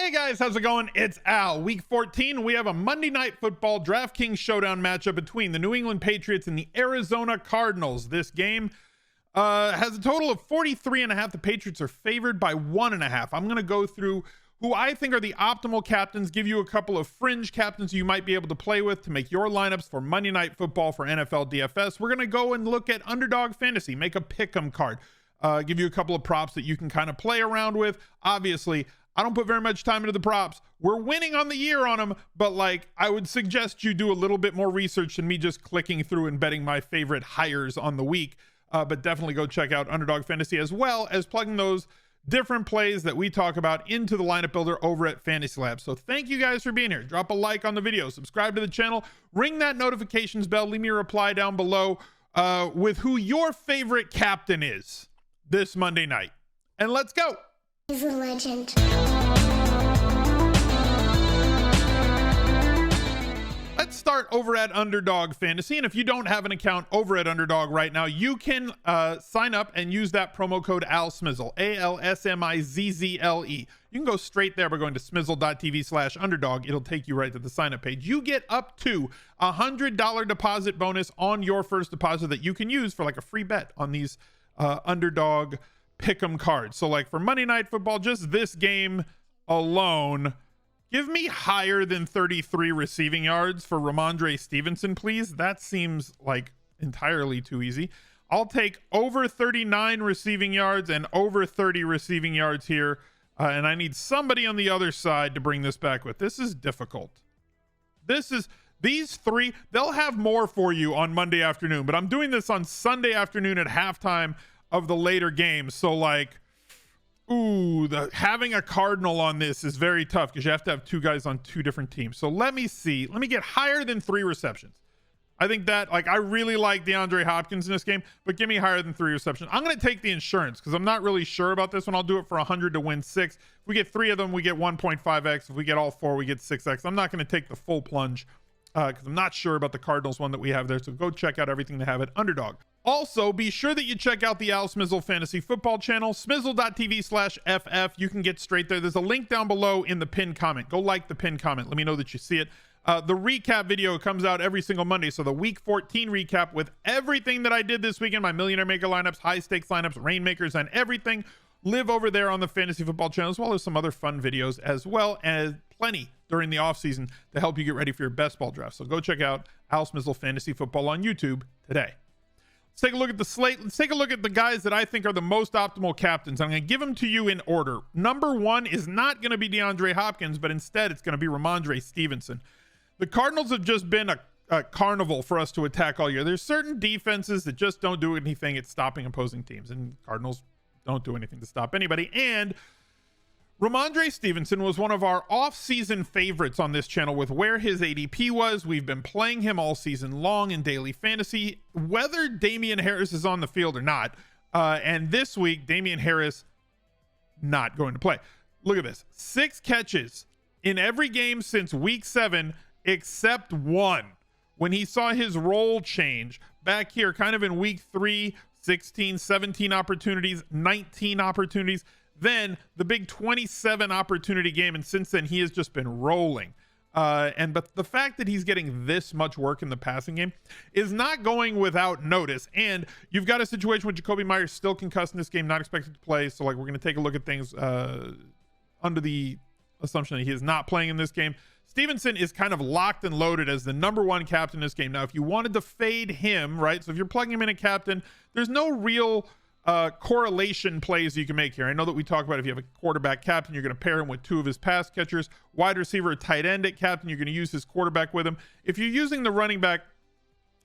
Hey guys, how's it going? It's Al. Week 14, we have a Monday Night Football DraftKings showdown matchup between the New England Patriots and the Arizona Cardinals. This game has a total of 43.5. The Patriots are favored by 1.5. I'm going to go through who I think are the optimal captains, give you a couple of fringe captains you might be able to play with to make your lineups for Monday Night Football for NFL DFS. We're going to go and look at Underdog Fantasy, make a pick'em card, give you a couple of props that you can kind of play around with. Obviously, I don't put very much time into the props. We're winning on the year on them, but like I would suggest you do a little bit more research than me just clicking through and betting my favorite hires on the week. But definitely go check out Underdog Fantasy as well as plugging those different plays that we talk about into the lineup builder over at Fantasy Lab. So thank you guys for being here. Drop a like on the video, subscribe to the channel, ring that notifications bell, leave me a reply down below with who your favorite captain is this Monday night. And let's go. He's a legend. Let's start over at Underdog Fantasy. And if you don't have an account over at Underdog right now, you can sign up and use that promo code ALSMIZZLE, ALSMIZZLE. You can go straight there by going to smizzle.tv/underdog. It'll take you right to the sign up page. You get up to $100 deposit bonus on your first deposit that you can use for like a free bet on these Underdog pick'em cards. So like for Monday Night Football, just this game alone, give me higher than 33 receiving yards for Ramondre Stevenson, please. That seems like entirely too easy. I'll take over 39 receiving yards and over 30 receiving yards here. And I need somebody on the other side to bring this back with. This is difficult. These three, they'll have more for you on Monday afternoon, but I'm doing this on Sunday afternoon at halftime of the later games. So like, having a Cardinal on this is very tough because you have to have two guys on two different teams. So let me get higher than 3 receptions. I think that, like, I really like DeAndre Hopkins in this game, but give me higher than 3 receptions. I'm going to take the insurance because I'm not really sure about this one. I'll do it for 100 to win 6. If we get 3 of them, we get 1.5x. If we get all 4, we get 6x. I'm not going to take the full plunge because I'm not sure about the Cardinals one that we have there. So go check out everything they have at Underdog. Also, be sure that you check out the Al Smizzle Fantasy Football channel, smizzle.tv/FF. You can get straight there. There's a link down below in the pinned comment. Go like the pinned comment. Let me know that you see it. The recap video comes out every single Monday. So the week 14 recap with everything that I did this weekend, my Millionaire Maker lineups, high stakes lineups, rainmakers, and everything, live over there on the Fantasy Football channel, as well as some other fun videos, as well as plenty during the off season to help you get ready for your best ball draft. So go check out Al Smizzle Fantasy Football on YouTube today. Let's take a look at the slate. Let's take a look at the guys that I think are the most optimal captains. I'm going to give them to you in order. Number 1 is not going to be DeAndre Hopkins, but instead it's going to be Ramondre Stevenson. The Cardinals have just been a carnival for us to attack all year. There's certain defenses that just don't do anything at stopping opposing teams, and Cardinals don't do anything to stop anybody. And Ramondre Stevenson was one of our off-season favorites on this channel with where his ADP was. We've been playing him all season long in daily fantasy, whether Damian Harris is on the field or not. And this week, Damian Harris not going to play. Look at this. 6 catches in every game since week 7, except 1. When he saw his role change back here, kind of in week 3, 16, 17 opportunities, 19 opportunities. Then the big 27 opportunity game, and since then he has just been rolling. But the fact that he's getting this much work in the passing game is not going without notice. And you've got a situation with Jacoby Myers still concussed in this game, not expected to play. So like we're going to take a look at things under the assumption that he is not playing in this game. Stevenson is kind of locked and loaded as the number 1 captain in this game. Now, if you wanted to fade him, right? So if you're plugging him in a captain, there's no real correlation plays you can make here. I know that we talk about if you have a quarterback captain, you're going to pair him with 2 of his pass catchers, wide receiver, tight end at captain, you're going to use his quarterback with him. If you're using the running back,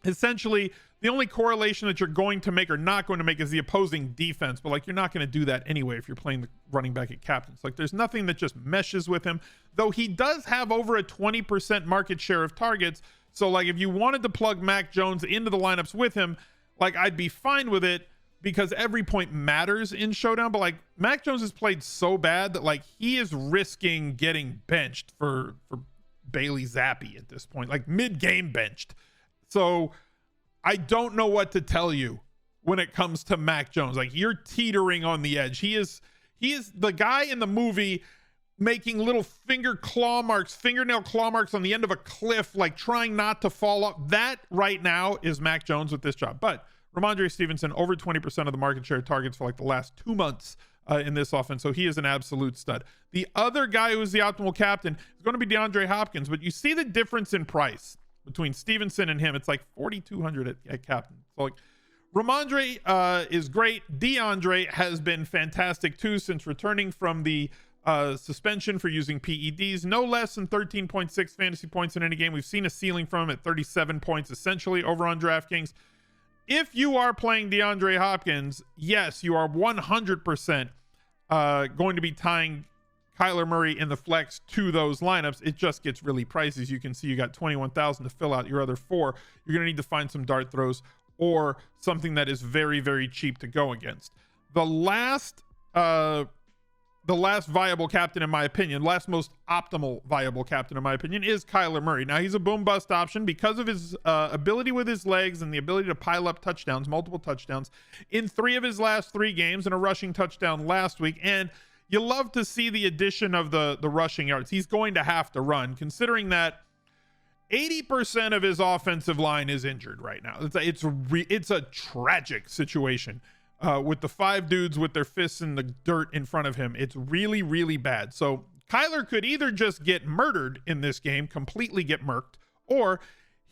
essentially the only correlation that you're going to make or not going to make is the opposing defense, but like you're not going to do that anyway if you're playing the running back at captains. Like there's nothing that just meshes with him, though he does have over a 20% market share of targets. So like if you wanted to plug Mac Jones into the lineups with him, like I'd be fine with it, because every point matters in Showdown. But like Mac Jones has played so bad that like he is risking getting benched for Bailey Zappi at this point, like mid-game benched. So I don't know what to tell you when it comes to Mac Jones. Like you're teetering on the edge. He is the guy in the movie making little fingernail claw marks on the end of a cliff, like trying not to fall off. That right now is Mac Jones with this job. But Ramondre Stevenson, over 20% of the market share targets for like the last 2 months in this offense. So he is an absolute stud. The other guy who's the optimal captain is going to be DeAndre Hopkins, but you see the difference in price between Stevenson and him. It's like $4,200 at captain. So like Ramondre is great. DeAndre has been fantastic too since returning from the suspension for using PEDs. No less than 13.6 fantasy points in any game. We've seen a ceiling from him at 37 points essentially over on DraftKings. If you are playing DeAndre Hopkins, yes, you are 100% going to be tying Kyler Murray in the flex to those lineups. It just gets really pricey. As you can see, you got 21,000 to fill out your other 4. You're going to need to find some dart throws or something that is very, very cheap to go against. The last viable captain, in my opinion, last most optimal viable captain, in my opinion, is Kyler Murray. Now, he's a boom bust option because of his ability with his legs and the ability to pile up touchdowns, multiple touchdowns in 3 of his last 3 games and a rushing touchdown last week. And you love to see the addition of the rushing yards. He's going to have to run, considering that 80% of his offensive line is injured right now. It's a tragic situation. With the 5 dudes with their fists in the dirt in front of him. It's really, really bad. So Kyler could either just get murdered in this game, completely get murked, or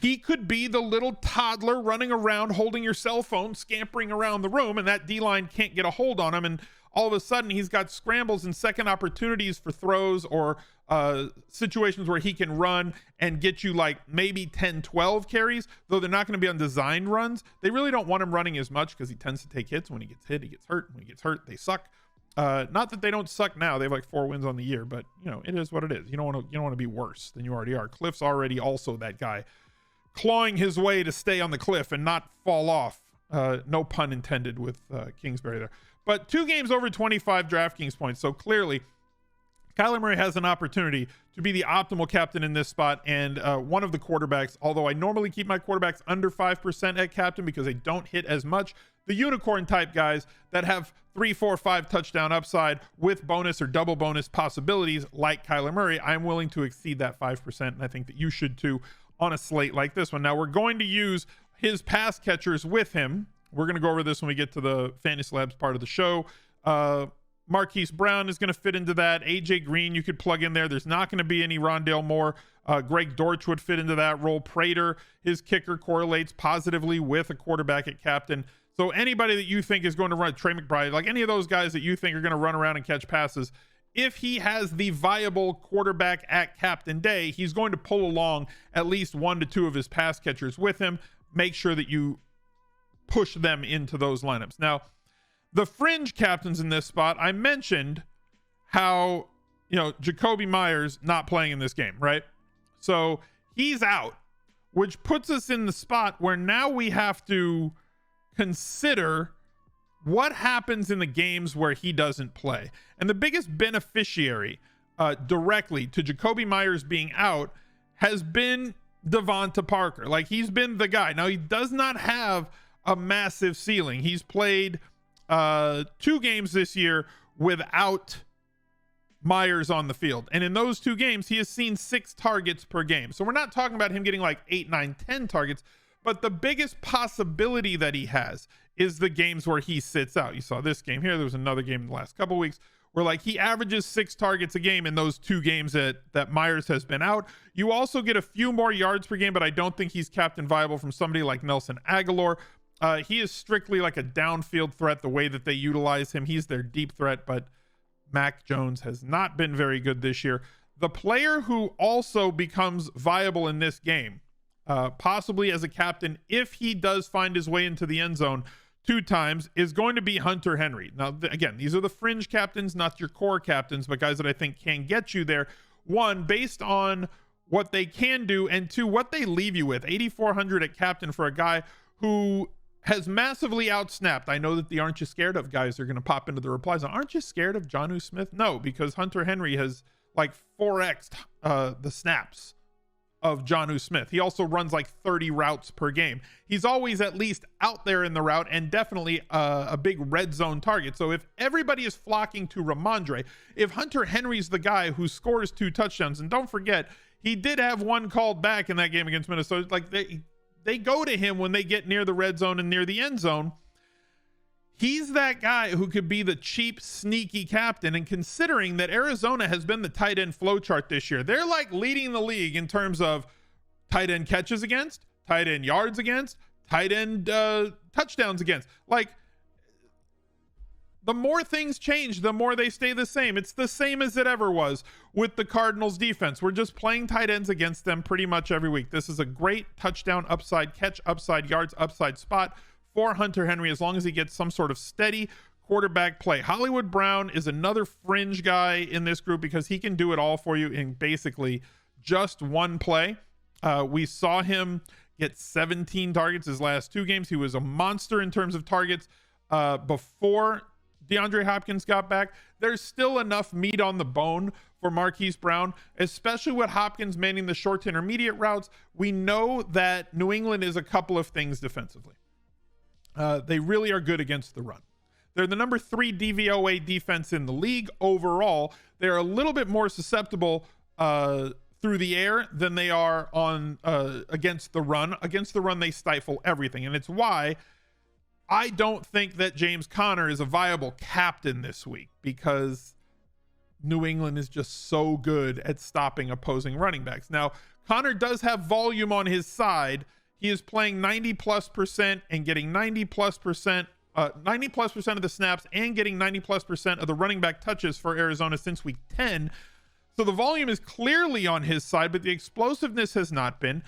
he could be the little toddler running around holding your cell phone, scampering around the room, and that D-line can't get a hold on him, and all of a sudden he's got scrambles and second opportunities for throws or situations where he can run and get you like maybe 10-12 carries, though they're not going to be on designed runs. They really don't want him running as much because he tends to take hits. When he gets hit, he gets hurt. When he gets hurt, they suck. Not that they don't suck now. They have like 4 wins on the year, but you know, it is what it is. You don't want to be worse than you already are. Cliff's already also that guy clawing his way to stay on the cliff and not fall off. No pun intended with Kingsbury there. But 2 games over 25 DraftKings points. So clearly, Kyler Murray has an opportunity to be the optimal captain in this spot and one of the quarterbacks, although I normally keep my quarterbacks under 5% at captain because they don't hit as much. The unicorn type guys that have 3, 4, 5 touchdown upside with bonus or double bonus possibilities like Kyler Murray, I'm willing to exceed that 5%, and I think that you should too on a slate like this one. Now, we're going to use his pass catchers with him. We're going to go over this when we get to the Fantasy Labs part of the show. Marquise Brown is going to fit into that. AJ Green, you could plug in there. There's not going to be any Rondale Moore. Greg Dortch would fit into that role. Prater, his kicker correlates positively with a quarterback at captain. So anybody that you think is going to run, Trey McBride, like any of those guys that you think are going to run around and catch passes, if he has the viable quarterback at captain day, he's going to pull along at least 1 to 2 of his pass catchers with him. Make sure that you push them into those lineups. Now, the fringe captains in this spot, I mentioned how, Jacoby Myers not playing in this game, right? So he's out, which puts us in the spot where now we have to consider what happens in the games where he doesn't play. And the biggest beneficiary directly to Jacoby Myers being out has been Devonta Parker. Like, he's been the guy. Now, he does not have a massive ceiling. He's played 2 games this year without Myers on the field, and in those 2 games he has seen 6 targets per game. So we're not talking about him getting like 8, 9, 10 targets, but the biggest possibility that he has is the games where he sits out. You saw this game here. There was another game in the last couple weeks where like he averages 6 targets a game in those 2 games that Myers has been out. You also get a few more yards per game, but I don't think he's captain viable from somebody like Nelson Aguilar. He is strictly like a downfield threat the way that they utilize him. He's their deep threat, but Mac Jones has not been very good this year. The player who also becomes viable in this game, possibly as a captain, if he does find his way into the end zone 2 times, is going to be Hunter Henry. Now, again, these are the fringe captains, not your core captains, but guys that I think can get you there. 1, based on what they can do, and 2, what they leave you with. 8,400 at captain for a guy who has massively outsnapped. I know that the aren't you scared of guys are going to pop into the replies. Aren't you scared of Jonnu Smith? No, because Hunter Henry has like 4x'd the snaps of Jonnu Smith. He also runs like 30 routes per game. He's always at least out there in the route and definitely a big red zone target. So if everybody is flocking to Ramondre, if Hunter Henry's the guy who scores 2 touchdowns, and don't forget, he did have 1 called back in that game against Minnesota. Like they go to him when they get near the red zone and near the end zone. He's that guy who could be the cheap, sneaky captain. And considering that Arizona has been the tight end flow chart this year, they're like leading the league in terms of tight end catches against, tight end yards against, tight end touchdowns against. Like, the more things change, the more they stay the same. It's the same as it ever was with the Cardinals defense. We're just playing tight ends against them pretty much every week. This is a great touchdown upside, catch upside, yards upside spot for Hunter Henry, as long as he gets some sort of steady quarterback play. Hollywood Brown is another fringe guy in this group because he can do it all for you in basically just one play. We saw him get 17 targets his last 2 games. He was a monster in terms of targets before DeAndre Hopkins got back. There's still enough meat on the bone for Marquise Brown, especially with Hopkins manning the short to intermediate routes. We know that New England is a couple of things defensively. They really are good against the run. They're the number 3 DVOA defense in the league overall. They're a little bit more susceptible through the air than they are on against the run. Against the run, they stifle everything. And it's why I don't think that James Conner is a viable captain this week, because New England is just so good at stopping opposing running backs. Now, Conner does have volume on his side. He is playing 90+% and getting 90+% of the snaps and getting 90+% of the running back touches for Arizona since week 10. So the volume is clearly on his side, but the explosiveness has not been.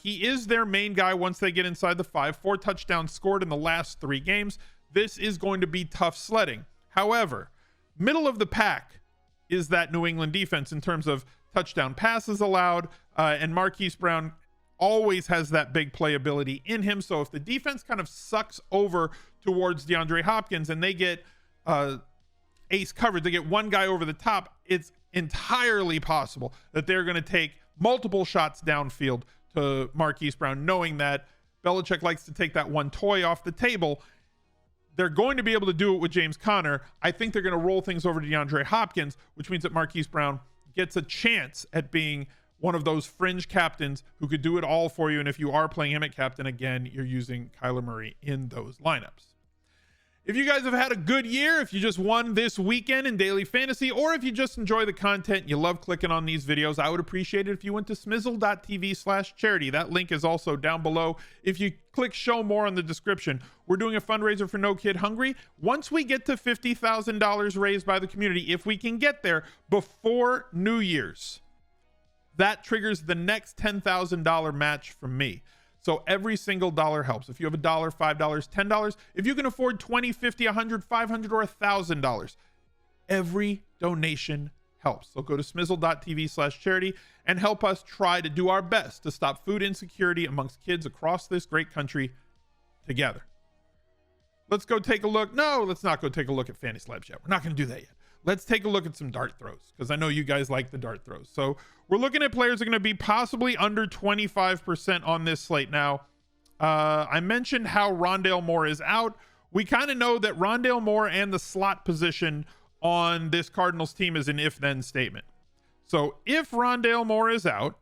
He is their main guy once they get inside the 5. 4 touchdowns scored in the last 3 games. This is going to be tough sledding. However, middle of the pack is that New England defense in terms of touchdown passes allowed, and Marquise Brown always has that big playability in him. So if the defense kind of sucks over towards DeAndre Hopkins and they get ace coverage, they get one guy over the top, it's entirely possible that they're going to take multiple shots downfield to Marquise Brown, knowing that Belichick likes to take that one toy off the table. They're going to be able to do it with James Conner. I think they're going to roll things over to DeAndre Hopkins, which means that Marquise Brown gets a chance at being one of those fringe captains who could do it all for you. And if you are playing him at captain, again, you're using Kyler Murray in those lineups. If you guys have had a good year, if you just won this weekend in daily fantasy, or if you just enjoy the content and you love clicking on these videos, I would appreciate it if you went to smizzle.tv/charity. That link is also down below. If you click show more on the description, we're doing a fundraiser for No Kid Hungry. Once we get to $50,000 raised by the community, if we can get there before New Year's, that triggers the next $10,000 match from me. So every single dollar helps. If you have $1, $5, $10, if you can afford $20, $50, $100, $500, or $1,000, every donation helps. So go to smizzle.tv/charity and help us try to do our best to stop food insecurity amongst kids across this great country together. Let's go take a look. No, let's not go take a look at Fantasy Labs yet. We're not going to do that yet. Let's take a look at some dart throws, because I know you guys like the dart throws. So we're looking at players that are going to be possibly under 25% on this slate now. I mentioned how Rondale Moore is out. We kind of know that Rondale Moore and the slot position on this Cardinals team is an if-then statement. So if Rondale Moore is out,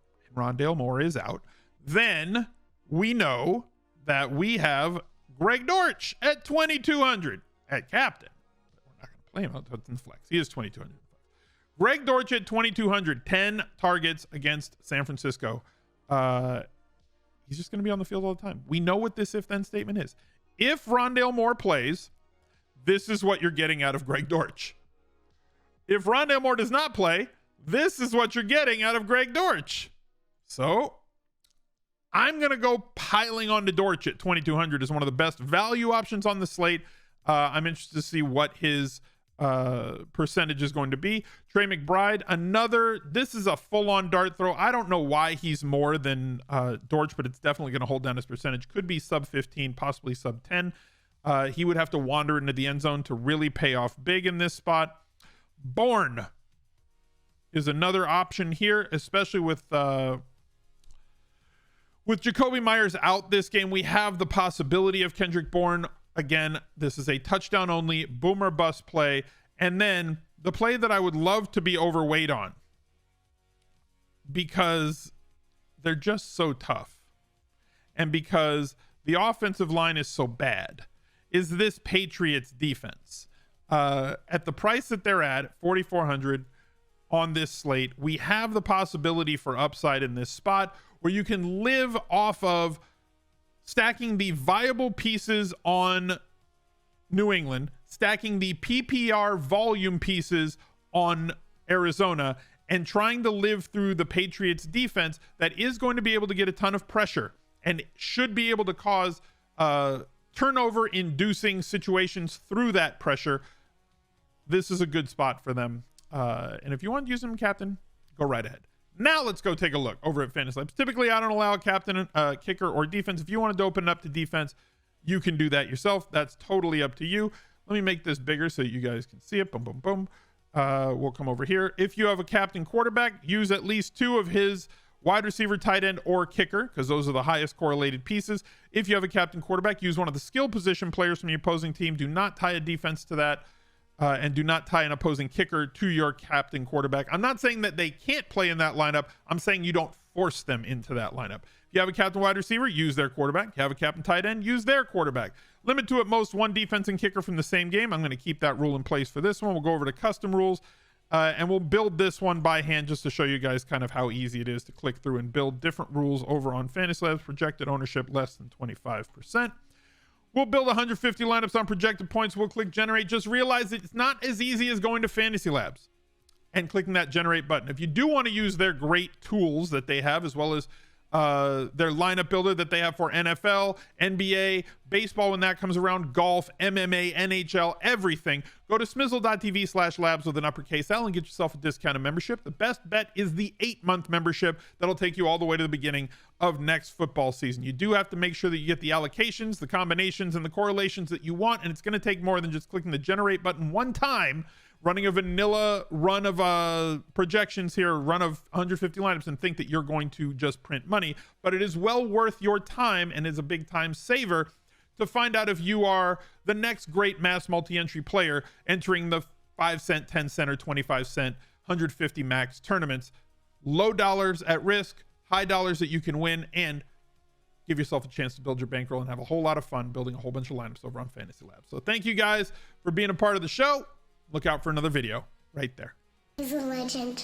then we know that we have Greg Dortch at 2,200 at captain. Play him out in the flex. He is 2,200. Greg Dortch at 2,200, 10 targets against San Francisco. He's just going to be on the field all the time. We know what this if-then statement is. If Rondale Moore plays, this is what you're getting out of Greg Dortch. If Rondale Moore does not play, this is what you're getting out of Greg Dortch. So I'm going to go piling onto Dortch at 2,200 as one of the best value options on the slate. I'm interested to see what his percentage is going to be. Trey McBride, this is a full-on dart throw. I don't know why he's more than Dortch, but it's definitely going to hold down his percentage. Could be sub 15, possibly sub 10. He would have to wander into the end zone to really pay off big in this spot. Bourne is another option here, especially with With Jacoby Myers out this game, we have the possibility of Kendrick Bourne. Again, this is a touchdown only, boomer bust play. And then the play that I would love to be overweight on, because they're just so tough and because the offensive line is so bad, is this Patriots defense. At the price that they're at, 4,400 on this slate, we have the possibility for upside in this spot where you can live off of stacking the viable pieces on New England, stacking the PPR volume pieces on Arizona, and trying to live through the Patriots defense that is going to be able to get a ton of pressure and should be able to cause turnover inducing situations through that pressure. This is a good spot for them. And if you want to use them, captain, go right ahead. Now let's go take a look over at Fantasy Labs. Typically, I don't allow a captain, kicker, or defense. If you wanted to open it up to defense, you can do that yourself. That's totally up to you. Let me make this bigger so you guys can see it. Boom, boom, boom. We'll come over here. If you have a captain quarterback, use at least 2 of his wide receiver, tight end, or kicker, because those are the highest correlated pieces. If you have a captain quarterback, use one of the skill position players from the opposing team. Do not tie a defense to that. And do not tie an opposing kicker to your captain quarterback. I'm not saying that they can't play in that lineup. I'm saying you don't force them into that lineup. If you have a captain wide receiver, use their quarterback. If you have a captain tight end, use their quarterback. Limit to at most 1 defense and kicker from the same game. I'm going to keep that rule in place for this one. We'll go over to custom rules, and we'll build this one by hand just to show you guys kind of how easy it is to click through and build different rules over on Fantasy Labs. Projected ownership less than 25%. We'll build 150 lineups on projected points. We'll click generate. Just realize it's not as easy as going to Fantasy Labs and clicking that generate button. If you do want to use their great tools that they have, as well as their lineup builder that they have for NFL, NBA, baseball when that comes around, golf, MMA, NHL, everything, go to smizzle.tv/labs with an uppercase L and get yourself a discounted membership. The best bet is the 8-month membership that'll take you all the way to the beginning of next football season. You do have to make sure that you get the allocations, the combinations, and the correlations that you want, and it's going to take more than just clicking the generate button one time, running a vanilla run of projections here, run of 150 lineups, and think that you're going to just print money. But it is well worth your time and is a big time saver to find out if you are the next great mass multi-entry player entering the 5 cent, 10 cent, or 25 cent 150 max tournaments. Low dollars at risk, high dollars that you can win, and give yourself a chance to build your bankroll and have a whole lot of fun building a whole bunch of lineups over on Fantasy Labs. So thank you guys for being a part of the show. Look out for another video right there. He's a legend.